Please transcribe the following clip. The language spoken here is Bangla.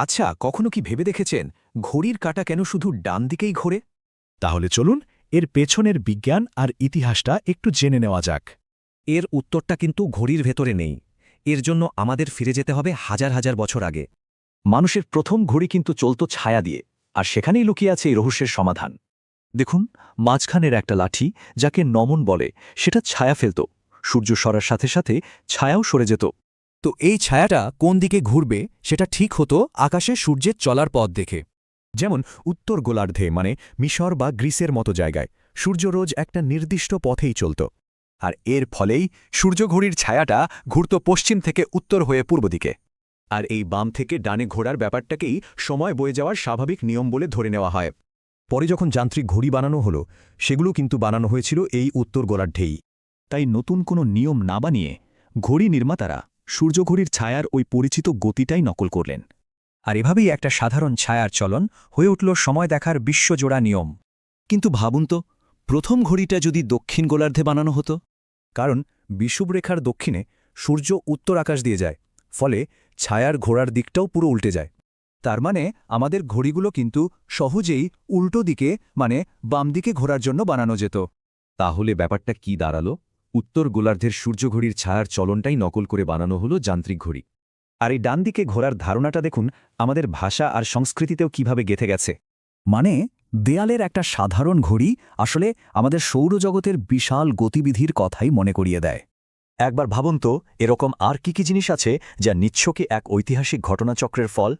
আচ্ছা, কখনো কি ভেবে দেখেছেন ঘড়ির কাঁটা কেন শুধু ডান দিকেই ঘোরে? তাহলে চলুন এর পেছনের বিজ্ঞান আর ইতিহাসটা একটু জেনে নেওয়া যাক। এর উত্তরটা কিন্তু ঘড়ির ভেতরে নেই। এর জন্য আমাদের ফিরে যেতে হবে হাজার হাজার বছর আগে। মানুষের প্রথম ঘড়ি কিন্তু চলত ছায়া দিয়ে, আর সেখানেই লুকিয়ে আছে এই রহস্যের সমাধান। দেখুন, মাঝখানের একটা লাঠি, যাকে নমন বলে, সেটা ছায়া ফেলত। সূর্য সরার সাথে সাথে ছায়াও সরে যেত। তো এই ছায়াটা কোন দিকে ঘুরবে সেটা ঠিক হতো আকাশে সূর্যের চলার পথ দেখে। যেমন উত্তর গোলার্ধে মানে মিশর বা গ্রিসের মতো জায়গায় সূর্য রোজ একটা নির্দিষ্ট পথেই চলত। আর এর ফলেই সূর্যঘড়ির ছায়াটা ঘুরত পশ্চিম থেকে উত্তর হয়ে পূর্ব দিকে। আর এই বাম থেকে ডানে ঘোরার ব্যাপারটাকেই সময় বয়ে যাওয়ার স্বাভাবিক নিয়ম বলে ধরে নেওয়া হয়। পরে যখন যান্ত্রিক ঘড়ি বানানো হলো, সেগুলো কিন্তু বানানো হয়েছিল এই উত্তর গোলার্ধেই। তাই নতুন কোনো নিয়ম না বানিয়ে ঘড়ি নির্মাতারা সূর্যঘড়ির ছায়ার ওই পরিচিত গতিটাই নকল করলেন। আর এভাবেই একটা সাধারণ ছায়ার চলন হয়ে উঠল সময় দেখার বিশ্বজোড়া নিয়ম। কিন্তু ভাবুন তো, প্রথম ঘড়িটা যদি দক্ষিণ গোলার্ধে বানানো হতো? কারণ বিষুবরেখার দক্ষিণে সূর্য উত্তর আকাশ দিয়ে যায়, ফলে ছায়ার ঘোরার দিকটাও পুরো উল্টে যায়। তার মানে আমাদের ঘড়িগুলো কিন্তু সহজেই উল্টো দিকে মানে বাম দিকে ঘোরার জন্য বানানো যেত। তাহলে ব্যাপারটা কি দাঁড়ালো? উত্তর গোলার্ধের সূর্যঘড়ির ছায়ার চলনটাই নকল করে বানানো হলো যান্ত্রিক ঘড়ি। আর এই ডান দিকে ঘোরার ধারণাটা দেখুন আমাদের ভাষা আর সংস্কৃতিতেও কিভাবে গেঁথে গেছে। মানে দেয়ালের একটা সাধারণ ঘড়ি আসলে আমাদের সৌরজগতের বিশাল গতিবিধির কথাই মনে করিয়ে দেয়। একবার ভাবুন তো, এরকম আর কি কি জিনিস আছে যা নিছকই এক ঐতিহাসিক ঘটনাচক্রের ফল?